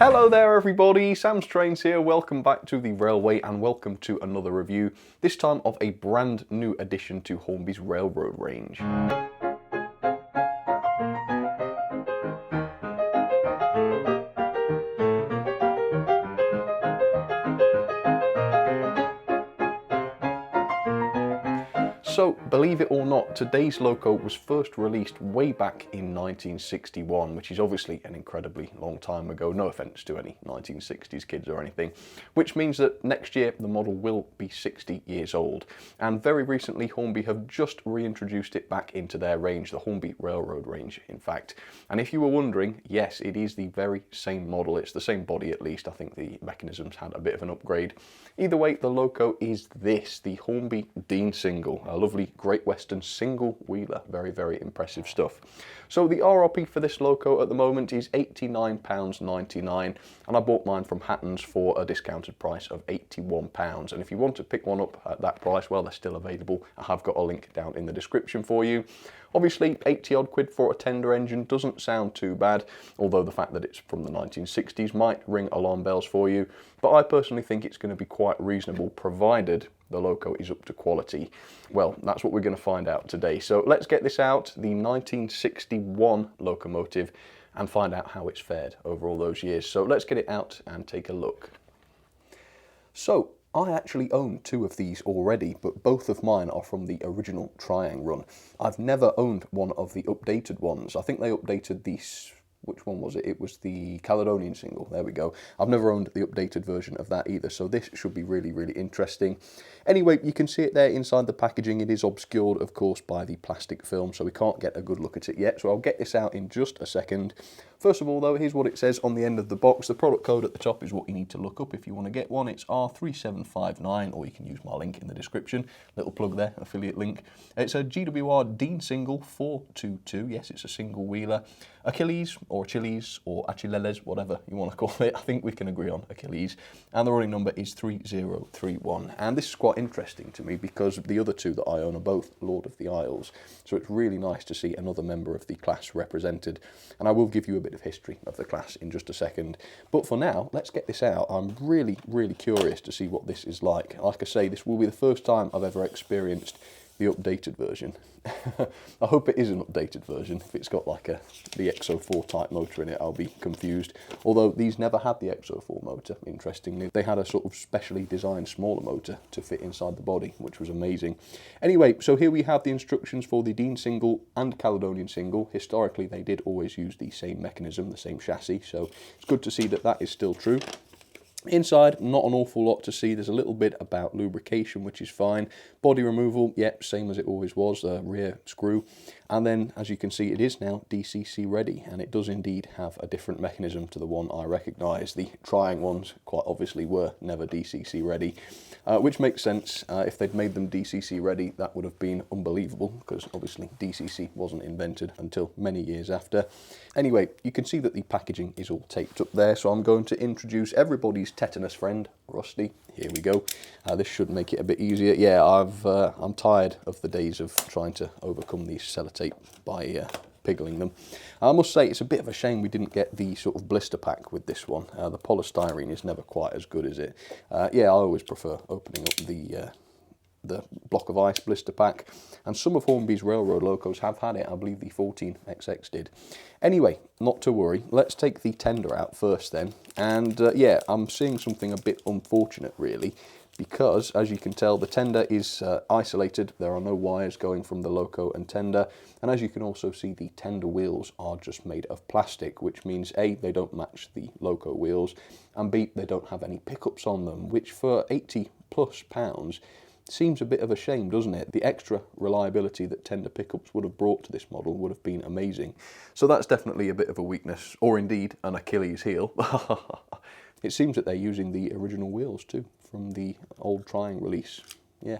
Hello there everybody, Sam's Trains here, welcome back to the Railway and welcome to another review, this time of a brand new addition to Hornby's railroad range. So, believe it or not, today's loco was first released way back in 1961, which is obviously an incredibly long time ago, no offence to any 1960s kids or anything, which means that next year the model will be 60 years old. And very recently Hornby have just reintroduced it back into their range, the Hornby Railroad range in fact. And if you were wondering, yes, it is the very same model, it's the same body at least, I think the mechanisms had a bit of an upgrade. Either way, the loco is this, the Hornby Dean Single, a lovely Great Western single wheeler, very, very impressive stuff. So the RRP for this loco at the moment is £89.99 and I bought mine from Hatton's for a discounted price of £81. And if you want to pick one up at that price, well, they're still available. I have got a link down in the description for you. Obviously, 80 odd quid for a tender engine doesn't sound too bad, although the fact that it's from the 1960s might ring alarm bells for you, but I personally think it's going to be quite reasonable, provided the loco is up to quality. Well, that's what we're going to find out today. So let's get this out, the 1961 locomotive, and find out how it's fared over all those years. So let's get it out and take a look. So, I actually own two of these already, but both of mine are from the original Triang run. I've never owned one of the updated ones. I think they updated these. Which one was it? It was the Caledonian single, there we go. I've never owned the updated version of that either, so this should be really, really interesting. Anyway, you can see it there inside the packaging. It is obscured, of course, by the plastic film, so we can't get a good look at it yet, so I'll get this out in just a second. First of all though, here's what it says on the end of the box. The product code at the top is what you need to look up if you want to get one. It's R3759, or you can use my link in the description. Little plug there, affiliate link. It's a GWR Dean Single 422, yes, it's a single wheeler. Achilles, or Achilles, or Achilles, whatever you want to call it. I think we can agree on Achilles. And the running number is 3031. And this is quite interesting to me because the other two that I own are both Lord of the Isles. So it's really nice to see another member of the class represented. And I will give you a bit of history of the class in just a second. But for now, let's get this out. I'm really, really curious to see what this is like. Like I say, this will be the first time I've ever experienced the updated version. I hope it is an updated version. If it's got like the XO4 type motor in it, I'll be confused. Although these never had the XO4 motor, interestingly. They had a sort of specially designed smaller motor to fit inside the body, which was amazing. Anyway, so here we have the instructions for the Dean Single and Caledonian Single. Historically, they did always use the same mechanism, the same chassis, so it's good to see that that is still true. Inside, not an awful lot to see. There's a little bit about lubrication, which is fine. Body removal, yep, same as it always was, rear screw. And then, as you can see, it is now DCC ready, and it does indeed have a different mechanism to the one I recognise. The Triang ones, quite obviously, were never DCC ready, which makes sense. If they'd made them DCC ready, that would have been unbelievable, because obviously DCC wasn't invented until many years after. Anyway, you can see that the packaging is all taped up there, so I'm going to introduce everybody's tetanus friend, Rusty. Here we go. This should make it a bit easier. Yeah, I'm tired of the days of trying to overcome these sellotape by piggling them. I must say it's a bit of a shame we didn't get the sort of blister pack with this one. The polystyrene is never quite as good as it. Yeah, I always prefer opening up the block of ice blister pack, and some of Hornby's railroad locos have had it. I believe the 14XX did. Anyway, not to worry, let's take the tender out first then. And yeah, I'm seeing something a bit unfortunate really, because as you can tell the tender is isolated. There are no wires going from the loco and tender, and as you can also see the tender wheels are just made of plastic, which means A, they don't match the loco wheels, and B, they don't have any pickups on them, which for £80+ seems a bit of a shame, doesn't it? The extra reliability that tender pickups would have brought to this model would have been amazing. So that's definitely a bit of a weakness, or indeed an Achilles heel. It seems that they're using the original wheels too, from the old Triang release. Yeah.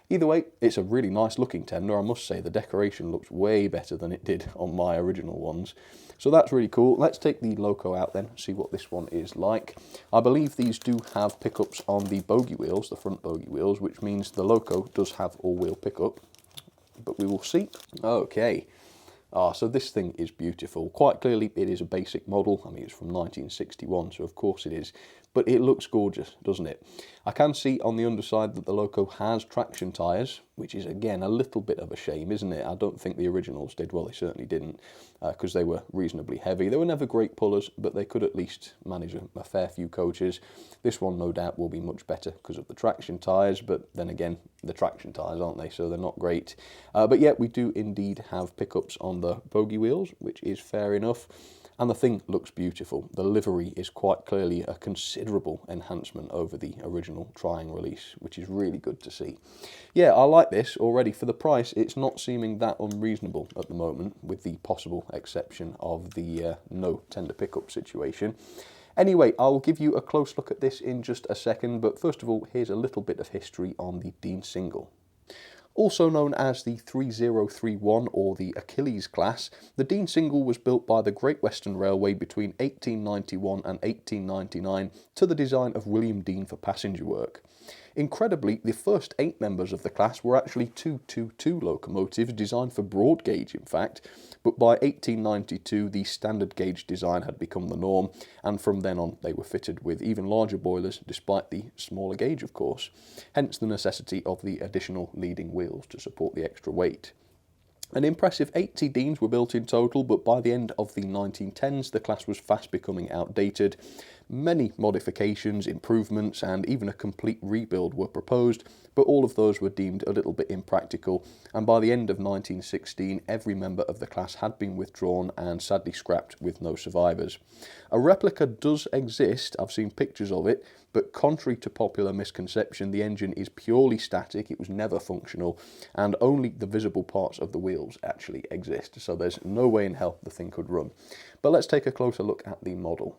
Either way, it's a really nice looking tender. I must say the decoration looks way better than it did on my original ones. So that's really cool. Let's take the loco out then, see what this one is like. I believe these do have pickups on the bogie wheels, the front bogie wheels, which means the loco does have all-wheel pickup. But we will see. Okay, So this thing is beautiful. Quite clearly it is a basic model. I mean, it's from 1961, so of course it is. But it looks gorgeous, doesn't it? I can see on the underside that the Loco has traction tyres, which is again a little bit of a shame, isn't it? I don't think the originals did. Well, they certainly didn't, because they were reasonably heavy. They were never great pullers, but they could at least manage a fair few coaches. This one, no doubt, will be much better because of the traction tyres, but then again, the traction tyres, aren't they? So they're not great. But yeah, we do indeed have pickups on the bogey wheels, which is fair enough. And the thing looks beautiful. The livery is quite clearly a considerable enhancement over the original trying release, which is really good to see. Yeah, I like this already. For the price, it's not seeming that unreasonable at the moment, with the possible exception of the no tender pickup situation. Anyway, I'll give you a close look at this in just a second, but first of all, here's a little bit of history on the Dean Single. Also known as the 3031 or the Achilles class, the Dean Single was built by the Great Western Railway between 1891 and 1899 to the design of William Dean for passenger work. Incredibly, the first 8 members of the class were actually 222 locomotives designed for broad gauge, in fact, but by 1892 the standard gauge design had become the norm, and from then on they were fitted with even larger boilers, despite the smaller gauge, of course, hence the necessity of the additional leading wheels to support the extra weight. An impressive 80 Deans were built in total, but by the end of the 1910s the class was fast becoming outdated. Many modifications, improvements and even a complete rebuild were proposed, but all of those were deemed a little bit impractical, and by the end of 1916 every member of the class had been withdrawn and sadly scrapped with no survivors. A replica does exist, I've seen pictures of it, but contrary to popular misconception, the engine is purely static, it was never functional, and only the visible parts of the wheels actually exist, so there's no way in hell the thing could run. But let's take a closer look at the model.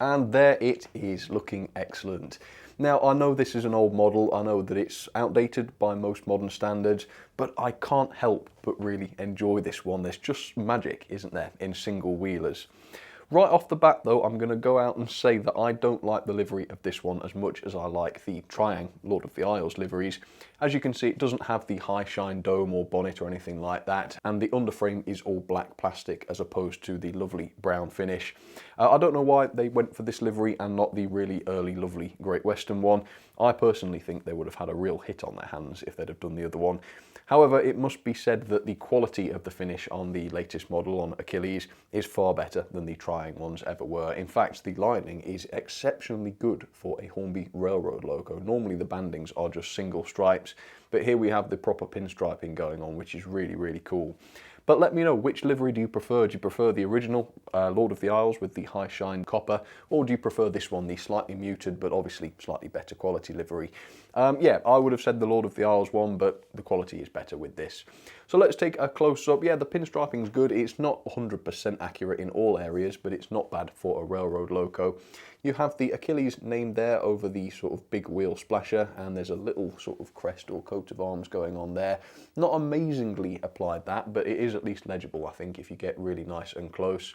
And there it is, looking excellent. Now, I know this is an old model, I know that it's outdated by most modern standards, but I can't help but really enjoy this one. There's just magic, isn't there, in single wheelers. Right off the bat though, I'm going to go out and say that I don't like the livery of this one as much as I like the Triang Lord of the Isles liveries. As you can see, it doesn't have the high shine dome or bonnet or anything like that, and the underframe is all black plastic as opposed to the lovely brown finish. I don't know why they went for this livery and not the really early lovely Great Western one. I personally think they would have had a real hit on their hands if they'd have done the other one. However, it must be said that the quality of the finish on the latest model on Achilles is far better than the Triang ones ever were. In fact, the lining is exceptionally good for a Hornby railroad loco. Normally the bandings are just single stripes, but here we have the proper pinstriping going on, which is really, really cool. But let me know, which livery do you prefer? Do you prefer the original Lord of the Isles with the high shine copper, or do you prefer this one, the slightly muted but obviously slightly better quality livery? Yeah, I would have said the Lord of the Isles one, but the quality is better with this. So let's take a close-up. Yeah, the pinstriping is good. It's not 100% accurate in all areas, but it's not bad for a railroad loco. You have the Achilles named there over the sort of big wheel splasher, and there's a little sort of crest or coat of arms going on there. Not amazingly applied that, but it is at least legible, I think, if you get really nice and close.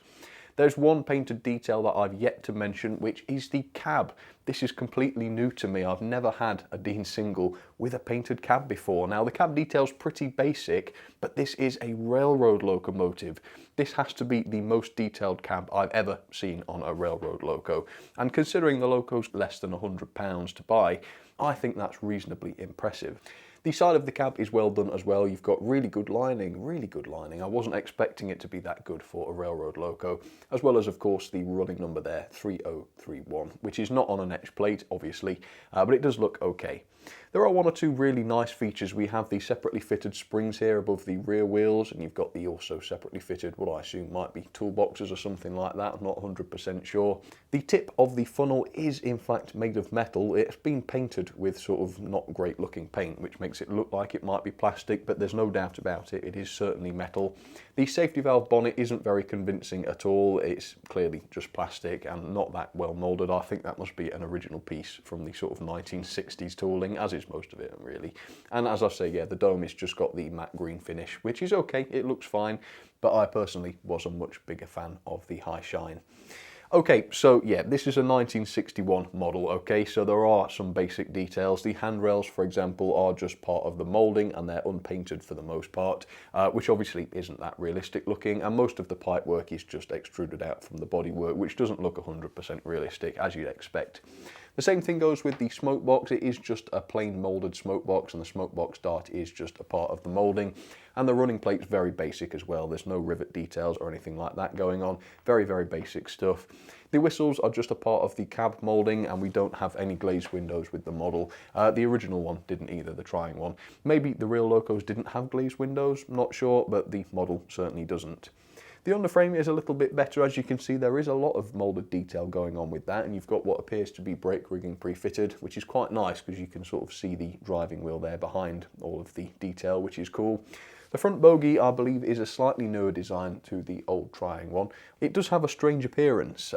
There's one painted detail that I've yet to mention, which is the cab. This is completely new to me. I've never had a Dean Single with a painted cab before. Now, the cab detail's pretty basic, but this is a railroad locomotive. This has to be the most detailed cab I've ever seen on a railroad loco. And considering the loco's less than £100 to buy, I think that's reasonably impressive. The side of the cab is well done as well. You've got really good lining, really good lining. I wasn't expecting it to be that good for a railroad loco, as well as, of course, the running number there, 3031, which is not on an etch plate, obviously, but it does look okay. There are one or two really nice features. We have the separately fitted springs here above the rear wheels, and you've got the also separately fitted, what I assume might be toolboxes or something like that. I'm not 100% sure. The tip of the funnel is in fact made of metal. It's been painted with sort of not great looking paint, which makes it look like it might be plastic, but there's no doubt about it. It is certainly metal. The safety valve bonnet isn't very convincing at all. It's clearly just plastic and not that well moulded. I think that must be an original piece from the sort of 1960s tooling, as is most of it really. And as I say, yeah, the dome has just got the matte green finish, which is okay, it looks fine, but I personally was a much bigger fan of the high shine. Okay, so yeah, this is a 1961 model, okay, so there are some basic details. The handrails, for example, are just part of the moulding and they're unpainted for the most part, which obviously isn't that realistic looking, and most of the pipework is just extruded out from the bodywork, which doesn't look 100% realistic, as you'd expect. The same thing goes with the smoke box. It is just a plain moulded smoke box, and the smoke box dart is just a part of the moulding. And the running plate's very basic as well. There's no rivet details or anything like that going on. Very, very basic stuff. The whistles are just a part of the cab moulding, and we don't have any glazed windows with the model. The original one didn't either, the trying one. Maybe the real locos didn't have glazed windows, not sure, but the model certainly doesn't. The underframe is a little bit better. As you can see, there is a lot of moulded detail going on with that, and you've got what appears to be brake rigging pre-fitted, which is quite nice because you can sort of see the driving wheel there behind all of the detail, which is cool. The front bogie, I believe, is a slightly newer design to the old trying one. It does have a strange appearance.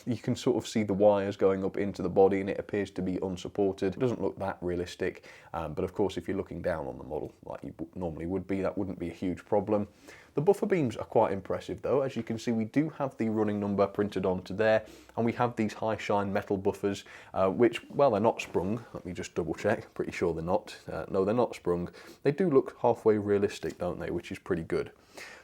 You can sort of see the wires going up into the body, and it appears to be unsupported. It doesn't look that realistic, but of course if you're looking down on the model like you normally would be, that wouldn't be a huge problem. The buffer beams are quite impressive though. As you can see, we do have the running number printed onto there, and we have these high shine metal buffers, which, well, they're not sprung. Let me just double check. Pretty sure they're not. No, they're not sprung. They do look halfway realistic, don't they, which is pretty good.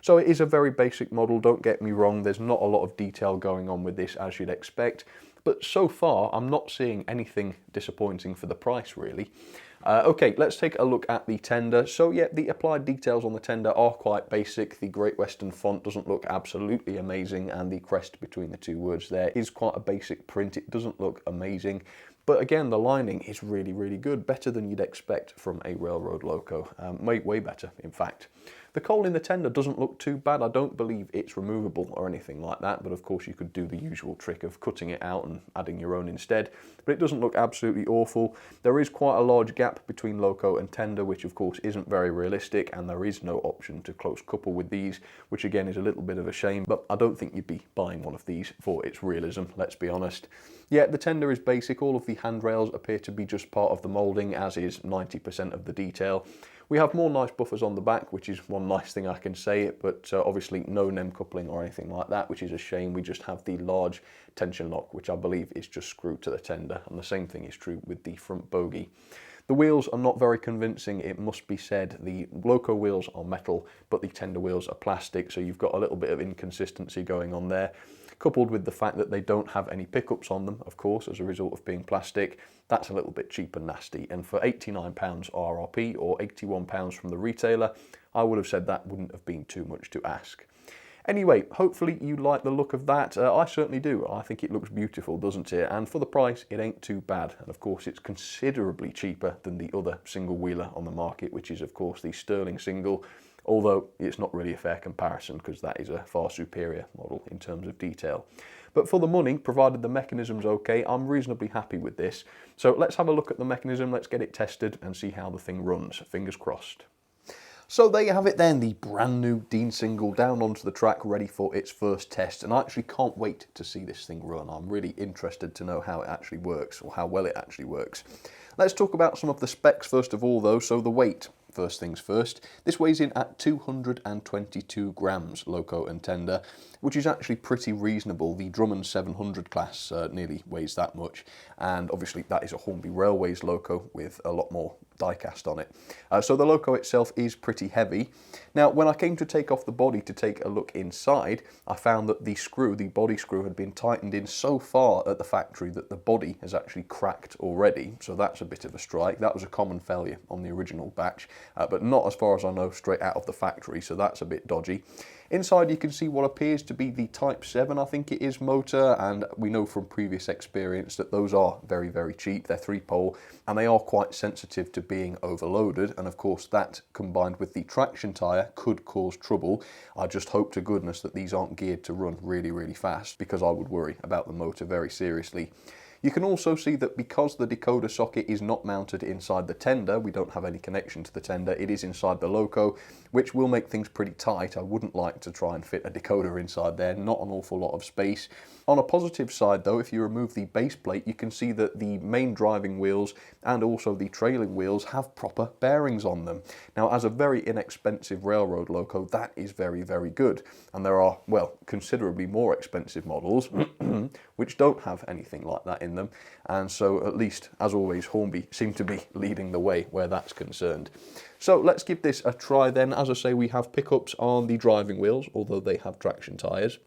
So it is a very basic model, don't get me wrong. There's not a lot of detail going on with this, as you'd expect, but so far I'm not seeing anything disappointing for the price, really. Okay, let's take a look at the tender. So yeah, the applied details on the tender are quite basic. The Great Western font doesn't look absolutely amazing, and the crest between the two words there is quite a basic print. It doesn't look amazing, but again, the lining is really, really good. Better than you'd expect from a railroad loco. Way better, in fact. The coal in the tender doesn't look too bad. I don't believe it's removable or anything like that, but of course you could do the usual trick of cutting it out and adding your own instead. But it doesn't look absolutely awful. There is quite a large gap between loco and tender, which of course isn't very realistic, and there is no option to close couple with these, which again is a little bit of a shame, but I don't think you'd be buying one of these for its realism, let's be honest. Yeah, the tender is basic. All of the handrails appear to be just part of the moulding, as is 90% of the detail. We have more nice buffers on the back, which is one nice thing I can say, but obviously no NEM coupling or anything like that, which is a shame. We just have the large tension lock, which I believe is just screwed to the tender, and the same thing is true with the front bogie. The wheels are not very convincing, it must be said. The loco wheels are metal, but the tender wheels are plastic, so you've got a little bit of inconsistency going on there. Coupled with the fact that they don't have any pickups on them, of course, as a result of being plastic, that's a little bit cheap and nasty. And for £89 RRP or £81 from the retailer, I would have said that wouldn't have been too much to ask. Anyway, hopefully you like the look of that. I certainly do. I think it looks beautiful, doesn't it? And for the price, it ain't too bad. And of course, it's considerably cheaper than the other single wheeler on the market, which is of course the Sterling single. Although it's not really a fair comparison because that is a far superior model in terms of detail. But for the money, provided the mechanism's okay, I'm reasonably happy with this. So let's have a look at the mechanism, let's get it tested and see how the thing runs. Fingers crossed. So there you have it then, the brand new Dean single down onto the track, ready for its first test. And I actually can't wait to see this thing run. I'm really interested to know how it actually works, or how well it actually works. Let's talk about some of the specs first of all though. So the weight. First things first, this weighs in at 222 grams, loco and tender, which is actually pretty reasonable. The Drummond 700 class nearly weighs that much, and obviously that is a Hornby Railways loco with a lot more die-cast on it. So the loco itself is pretty heavy. Now, when I came to take off the body to take a look inside, I found that the body screw had been tightened in so far at the factory that the body has actually cracked already, so that's a bit of a strike. That was a common failure on the original batch, but not as far as I know straight out of the factory, so that's a bit dodgy. Inside you can see what appears to be the Type 7, I think it is, motor, and we know from previous experience that those are very, very cheap. They're 3-pole, and they are quite sensitive to being overloaded, and of course that, combined with the traction tyre, could cause trouble. I just hope to goodness that these aren't geared to run really, really fast, because I would worry about the motor very seriously. You can also see that because the decoder socket is not mounted inside the tender, we don't have any connection to the tender, it is inside the loco, which will make things pretty tight. I wouldn't like to try and fit a decoder inside there, not an awful lot of space. On a positive side though, if you remove the base plate, you can see that the main driving wheels and also the trailing wheels have proper bearings on them. Now, as a very inexpensive railroad loco, that is very, very good. And there are, well, considerably more expensive models which don't have anything like that in them. And so, at least, as always, Hornby seem to be leading the way where that's concerned. So let's give this a try then. As I say, we have pickups on the driving wheels, although they have traction tyres.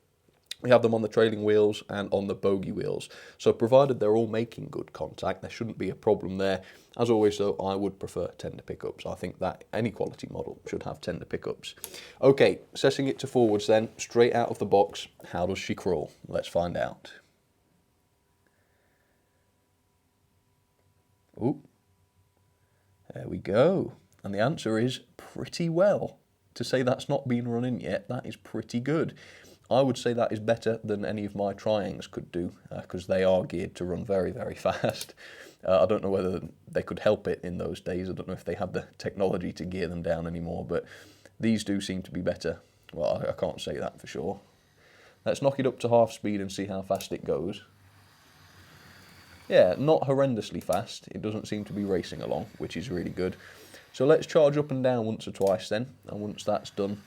We have them on the trailing wheels and on the bogie wheels. So provided they're all making good contact, there shouldn't be a problem there. As always though, I would prefer tender pickups. I think that any quality model should have tender pickups. Okay, setting it to forwards then, straight out of the box, how does she crawl? Let's find out. Ooh, there we go. And the answer is pretty well. To say that's not been run in yet, that is pretty good. I would say that is better than any of my triangs could do, because they are geared to run very, very fast. I don't know whether they could help it in those days. I don't know if they have the technology to gear them down anymore, but these do seem to be better. Well, I can't say that for sure. Let's knock it up to half speed and see how fast it goes. Yeah, not horrendously fast. It doesn't seem to be racing along, which is really good. So let's charge up and down once or twice then, and once that's done,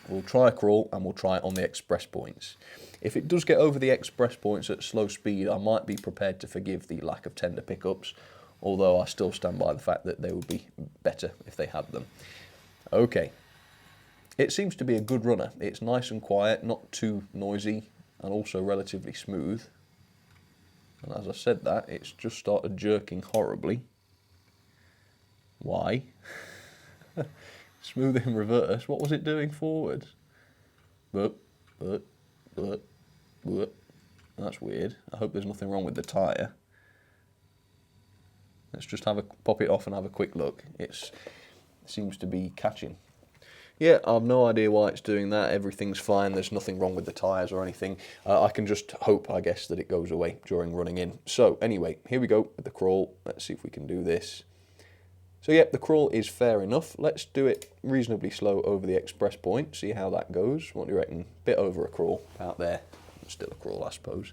we'll try a crawl and we'll try it on the express points. If it does get over the express points at slow speed, I might be prepared to forgive the lack of tender pickups, although I still stand by the fact that they would be better if they had them. Okay, it seems to be a good runner. It's nice and quiet, not too noisy, and also relatively smooth. And as I said that, it's just started jerking horribly. Why? Smooth in reverse. What was it doing forwards? But. That's weird. I hope there's nothing wrong with the tyre. Let's just pop it off and have a quick look. It seems to be catching. Yeah, I've no idea why it's doing that. Everything's fine. There's nothing wrong with the tyres or anything. I can just hope, I guess, that it goes away during running in. So anyway, here we go with the crawl. Let's see if we can do this. So yeah, the crawl is fair enough. Let's do it reasonably slow over the express point, see how that goes. What do you reckon? Bit over a crawl out there. Still a crawl, I suppose.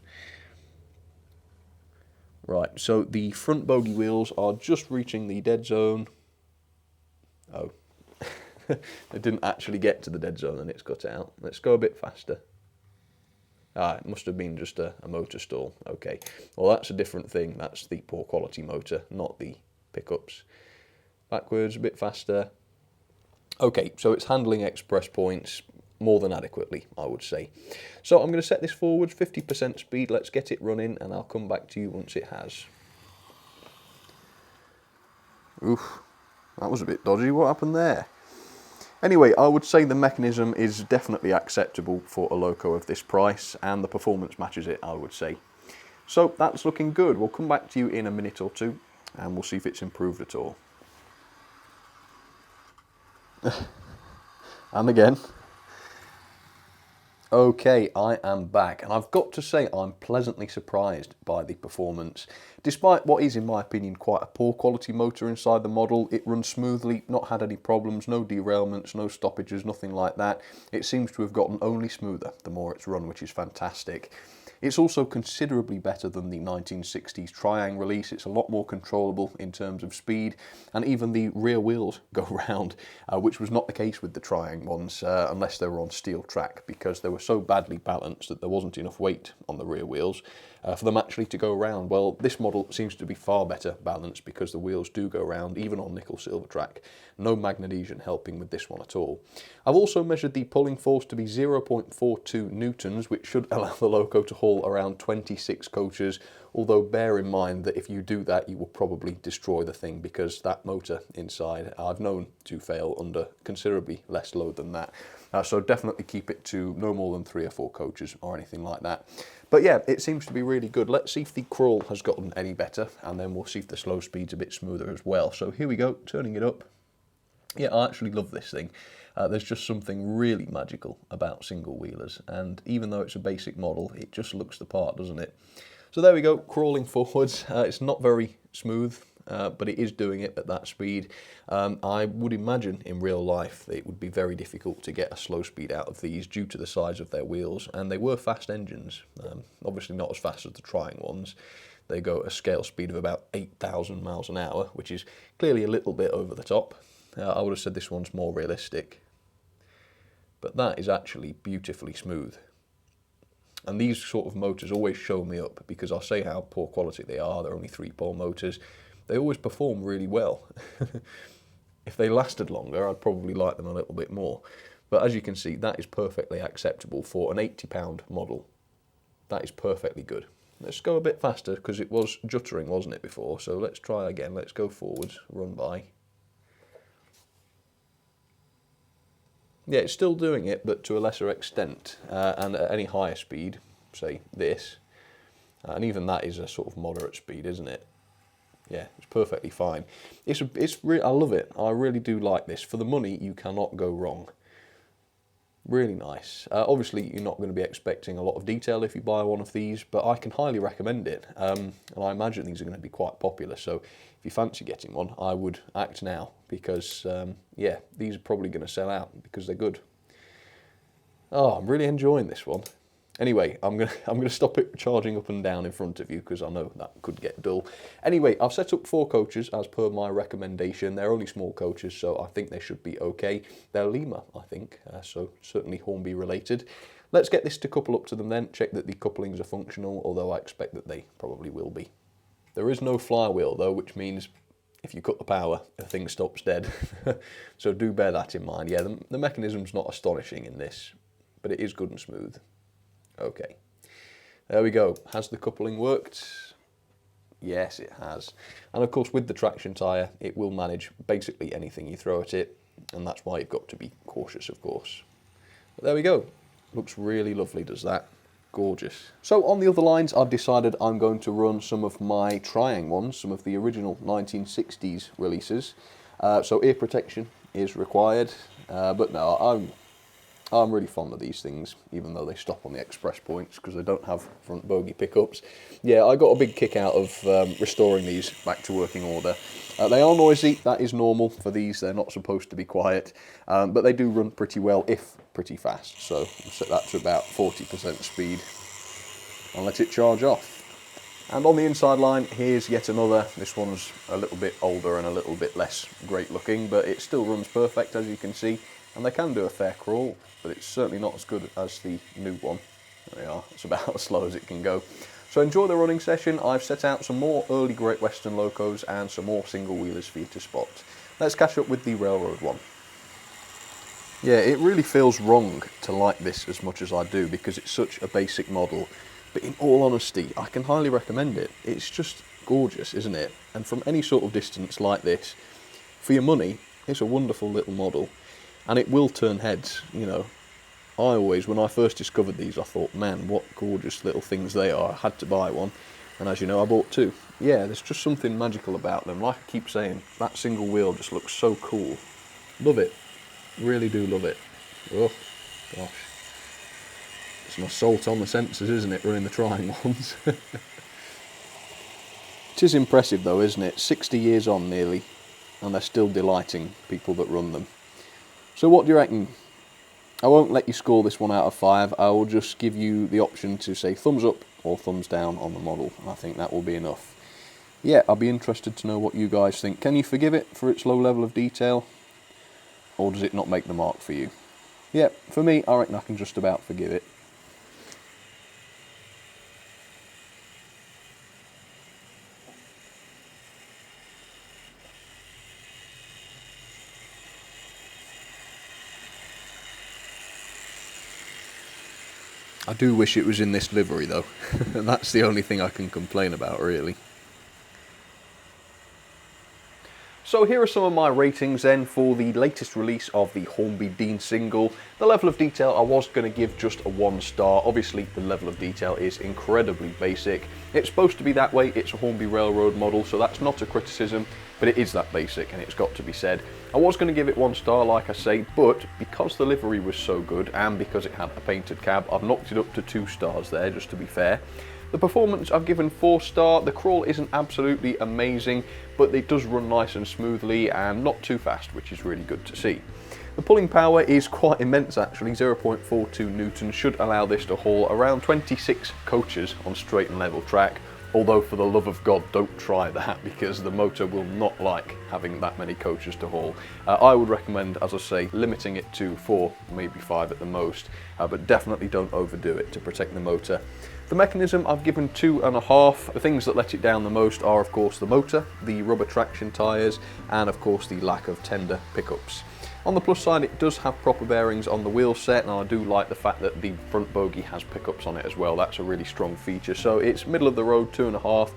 Right, so the front bogie wheels are just reaching the dead zone. Oh, it didn't actually get to the dead zone and it's cut out. Let's go a bit faster. Ah, it must have been just a motor stall. Okay, well that's a different thing. That's the poor quality motor, not the pickups. Backwards, a bit faster. Okay, so it's handling express points more than adequately, I would say. So I'm going to set this forward, 50% speed. Let's get it running and I'll come back to you once it has. Oof, that was a bit dodgy. What happened there? Anyway, I would say the mechanism is definitely acceptable for a loco of this price and the performance matches it, I would say. So that's looking good. We'll come back to you in a minute or two and we'll see if it's improved at all. And again. Okay, I am back, and I've got to say I'm pleasantly surprised by the performance. Despite what is, in my opinion, quite a poor quality motor inside the model, it runs smoothly, not had any problems, no derailments, no stoppages, nothing like that. It seems to have gotten only smoother the more it's run, which is fantastic. It's also considerably better than the 1960s Triang release. It's a lot more controllable in terms of speed, and even the rear wheels go round, which was not the case with the Triang ones, unless they were on steel track, because they were so badly balanced that there wasn't enough weight on the rear wheels for them actually to go round. Well, this model seems to be far better balanced because the wheels do go round, even on nickel silver track. No magnesium helping with this one at all. I've also measured the pulling force to be 0.42 newtons, which should allow the loco to haul around 26 coaches, although bear in mind that if you do that you will probably destroy the thing, because that motor inside I've known to fail under considerably less load than that. So definitely keep it to no more than 3 or 4 coaches or anything like that. But yeah, it seems to be really good. Let's see if the crawl has gotten any better, and then we'll see if the slow speed's a bit smoother as well. So here we go, turning it up. Yeah, I actually love this thing. There's just something really magical about single wheelers, and even though it's a basic model, it just looks the part, doesn't it? So there we go, crawling forwards. It's not very smooth, but it is doing it at that speed. I would imagine in real life that it would be very difficult to get a slow speed out of these due to the size of their wheels, and they were fast engines. Obviously not as fast as the trying ones. They go at a scale speed of about 8,000 miles an hour, which is clearly a little bit over the top. I would have said this one's more realistic. But that is actually beautifully smooth. And these sort of motors always show me up, because I'll say how poor quality they are. They're only 3-pole motors. They always perform really well. If they lasted longer, I'd probably like them a little bit more. But as you can see, that is perfectly acceptable for an £80 model. That is perfectly good. Let's go a bit faster, because it was juttering, wasn't it, before? So let's try again. Let's go forwards, run by. Yeah, it's still doing it, but to a lesser extent, and at any higher speed, say this, and even that is a sort of moderate speed, isn't it? Yeah, it's perfectly fine. I love it. I really do like this. For the money, you cannot go wrong. Really nice. Obviously, you're not going to be expecting a lot of detail if you buy one of these, but I can highly recommend it. And I imagine these are going to be quite popular, so if you fancy getting one, I would act now, because, yeah, these are probably going to sell out because they're good. Oh, I'm really enjoying this one. Anyway, I'm gonna stop it charging up and down in front of you, because I know that could get dull. Anyway, I've set up 4 coaches as per my recommendation. They're only small coaches, so I think they should be okay. They're Lima, I think, so certainly Hornby related. Let's get this to couple up to them then, check that the couplings are functional, although I expect that they probably will be. There is no flywheel though, which means if you cut the power, the thing stops dead. So do bear that in mind. Yeah, the mechanism's not astonishing in this, but it is good and smooth. Okay, there we go. Has the coupling worked? Yes, it has. And of course, with the traction tyre, it will manage basically anything you throw at it, and that's why you've got to be cautious, of course. But there we go. Looks really lovely, does that? Gorgeous. So on the other lines, I've decided I'm going to run some of my trying ones, some of the original 1960s releases. So ear protection is required, but no, I'm really fond of these things, even though they stop on the express points because they don't have front bogie pickups. Yeah, I got a big kick out of restoring these back to working order. They are noisy, that is normal for these, they're not supposed to be quiet, but they do run pretty well, if pretty fast. So I'll set that to about 40% speed and let it charge off. And on the inside line, here's yet another. This one's a little bit older and a little bit less great looking, but it still runs perfect, as you can see. And they can do a fair crawl, but it's certainly not as good as the new one. There they are, it's about as slow as it can go. So enjoy the running session. I've set out some more early Great Western locos and some more single wheelers for you to spot. Let's catch up with the railroad one. Yeah, it really feels wrong to like this as much as I do because it's such a basic model. But in all honesty, I can highly recommend it. It's just gorgeous, isn't it? And from any sort of distance like this, for your money, it's a wonderful little model. And it will turn heads, you know. I always, when I first discovered these, I thought, man, what gorgeous little things they are. I had to buy one. And as you know, I bought 2. Yeah, there's just something magical about them. Like I keep saying, that single wheel just looks so cool. Love it. Really do love it. Oh, gosh. It's an assault on the senses, isn't it, running the trying ones? It is impressive though, isn't it? 60 years on nearly, and they're still delighting people that run them. So what do you reckon? I won't let you score this one out of 5. I will just give you the option to say thumbs up or thumbs down on the model. I think that will be enough. Yeah, I'll be interested to know what you guys think. Can you forgive it for its low level of detail? Or does it not make the mark for you? Yeah, for me, I reckon I can just about forgive it. I do wish it was in this livery though. That's the only thing I can complain about, really. So here are some of my ratings then for the latest release of the Hornby Dean single. The level of detail I was going to give just a 1 star. Obviously the level of detail is incredibly basic. It's supposed to be that way, it's a Hornby Railroad model, so that's not a criticism, but it is that basic and it's got to be said. I was going to give it 1 star like I say, but because the livery was so good and because it had a painted cab, I've knocked it up to 2 stars there just to be fair. The performance I've given 4-star. The crawl isn't absolutely amazing, but it does run nice and smoothly and not too fast, which is really good to see. The pulling power is quite immense actually, 0.42 newtons should allow this to haul around 26 coaches on straight and level track, although for the love of God don't try that because the motor will not like having that many coaches to haul. I would recommend, as I say, limiting it to 4, maybe 5 at the most, but definitely don't overdo it to protect the motor. The mechanism I've given 2.5. The things that let it down the most are of course the motor, the rubber traction tyres, and of course the lack of tender pickups. On the plus side, it does have proper bearings on the wheel set, and I do like the fact that the front bogie has pickups on it as well. That's a really strong feature. So it's middle of the road, 2.5.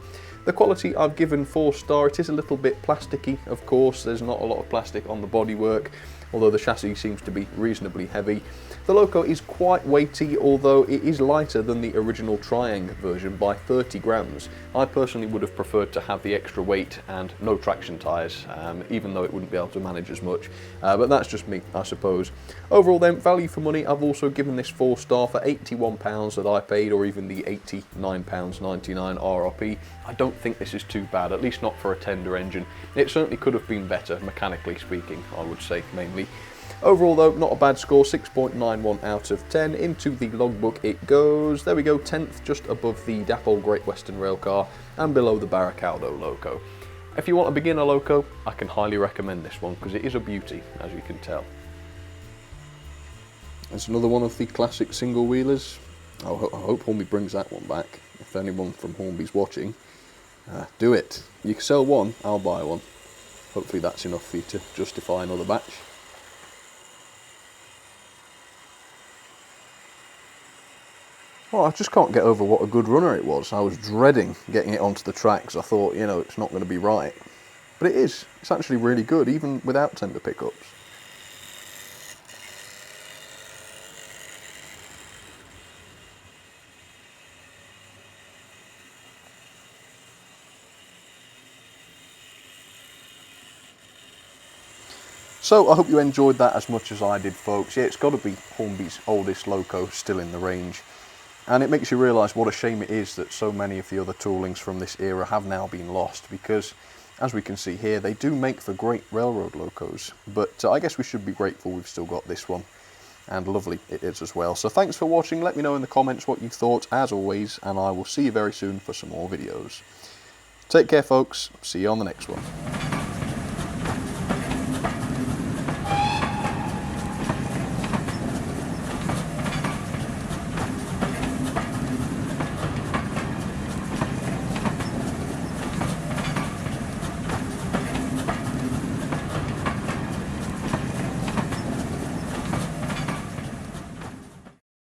The quality I've given 4-star. It is a little bit plasticky, of course. There's not a lot of plastic on the bodywork, although the chassis seems to be reasonably heavy. The loco is quite weighty, although it is lighter than the original Triang version by 30 grams. I personally would have preferred to have the extra weight and no traction tyres, even though it wouldn't be able to manage as much. But that's just me, I suppose. Overall then, value for money, I've also given this 4-star for £81 that I paid, or even the £89.99 RRP. I don't think this is too bad, at least not for a tender engine. It certainly could have been better, mechanically speaking, I would say mainly. Overall though, not a bad score, 6.91 out of 10. Into the logbook it goes. There we go, 10th, just above the Dapol Great Western Railcar and below the Baracaldo loco. If you want a beginner loco, I can highly recommend this one because it is a beauty, as you can tell. There's another one of the classic single wheelers. I hope Hornby brings that one back. If anyone from Hornby's watching, do it. You can sell one, I'll buy one. Hopefully that's enough for you to justify another batch. Well, I just can't get over what a good runner it was. I was dreading getting it onto the track because I thought, you know, it's not going to be right. But it is. It's actually really good, even without tender pickups. So I hope you enjoyed that as much as I did, folks. Yeah, it's got to be Hornby's oldest loco still in the range. And it makes you realise what a shame it is that so many of the other toolings from this era have now been lost, because as we can see here, they do make for great railroad locos. But I guess we should be grateful we've still got this one, and lovely it is as well. So thanks for watching. Let me know in the comments what you thought, as always, and I will see you very soon for some more videos. Take care, folks. See you on the next one.